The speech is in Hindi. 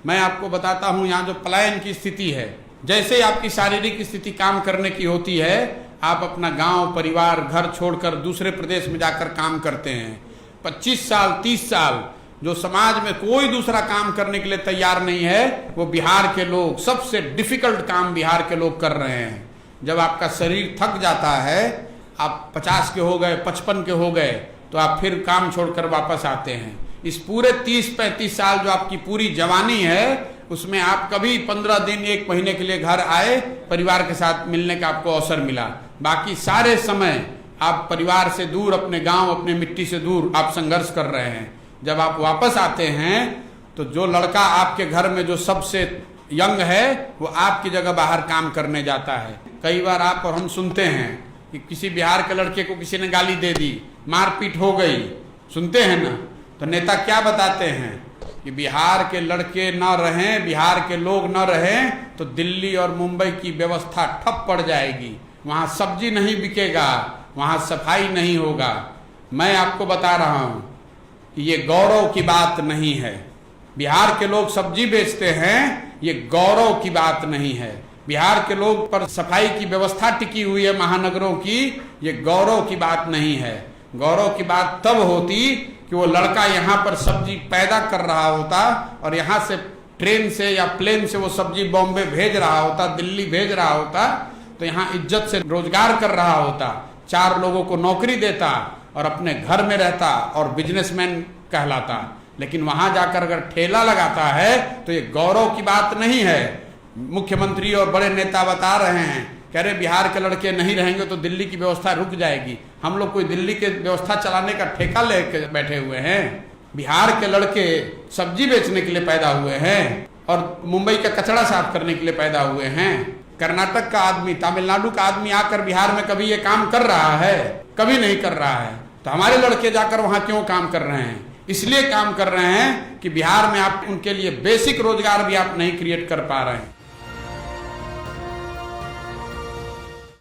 मैं आपको बताता हूँ यहाँ जो पलायन की स्थिति है, जैसे आपकी शारीरिक स्थिति काम करने की होती है, आप अपना गांव परिवार घर छोड़कर दूसरे प्रदेश में जाकर काम करते हैं। 25 साल 30 साल जो समाज में कोई दूसरा काम करने के लिए तैयार नहीं है, वो बिहार के लोग सबसे डिफिकल्ट काम बिहार के लोग कर रहे हैं। जब आपका शरीर थक जाता है, आप 50 के हो गए 55 के हो गए, तो आप फिर काम छोड़कर वापस आते हैं। इस पूरे 30-35 साल जो आपकी पूरी जवानी है, उसमें आप कभी 15 दिन 1 महीने के लिए घर आए, परिवार के साथ मिलने का आपको अवसर मिला। बाकी सारे समय आप परिवार से दूर, अपने गांव अपने मिट्टी से दूर आप संघर्ष कर रहे हैं। जब आप वापस आते हैं तो जो लड़का आपके घर में जो सबसे यंग है, वो आपकी जगह बाहर काम करने जाता है। कई बार आप और हम सुनते हैं कि किसी बिहार के लड़के को किसी ने गाली दे दी, मारपीट हो गई, सुनते हैं ना। तो नेता क्या बताते हैं कि बिहार के लड़के न रहें, बिहार के लोग न रहें तो दिल्ली और मुंबई की व्यवस्था ठप पड़ जाएगी, वहाँ सब्जी नहीं बिकेगा, वहाँ सफाई नहीं होगा। मैं आपको बता रहा हूँ कि ये गौरव की बात नहीं है। बिहार के लोग सब्जी बेचते हैं, ये गौरव की बात नहीं है। बिहार के लोग पर सफाई की व्यवस्था टिकी हुई है महानगरों की, ये गौरव की बात नहीं है। गौरव की बात तब होती कि वो लड़का यहाँ पर सब्जी पैदा कर रहा होता और यहाँ से ट्रेन से या प्लेन से वो सब्जी बॉम्बे भेज रहा होता, दिल्ली भेज रहा होता, तो यहाँ इज्जत से रोजगार कर रहा होता, 4 लोगों को नौकरी देता और अपने घर में रहता और बिजनेसमैन कहलाता। लेकिन वहां जाकर अगर ठेला लगाता है तो ये गौरव की बात नहीं है। मुख्यमंत्री और बड़े नेता बता रहे हैं, कह रहे बिहार के लड़के नहीं रहेंगे तो दिल्ली की व्यवस्था रुक जाएगी। हम लोग कोई दिल्ली के व्यवस्था चलाने का ठेका लेके बैठे हुए हैं? बिहार के लड़के सब्जी बेचने के लिए पैदा हुए हैं और मुंबई का कचरा साफ करने के लिए पैदा हुए हैं। कर्नाटक का आदमी, तमिलनाडु का आदमी आकर बिहार में कभी ये काम कर रहा है? कभी नहीं कर रहा है। तो हमारे लड़के जाकर वहां क्यों काम कर रहे हैं? इसलिए काम कर रहे हैं कि बिहार में आप उनके लिए बेसिक रोजगार भी आप नहीं क्रिएट कर पा रहे हैं।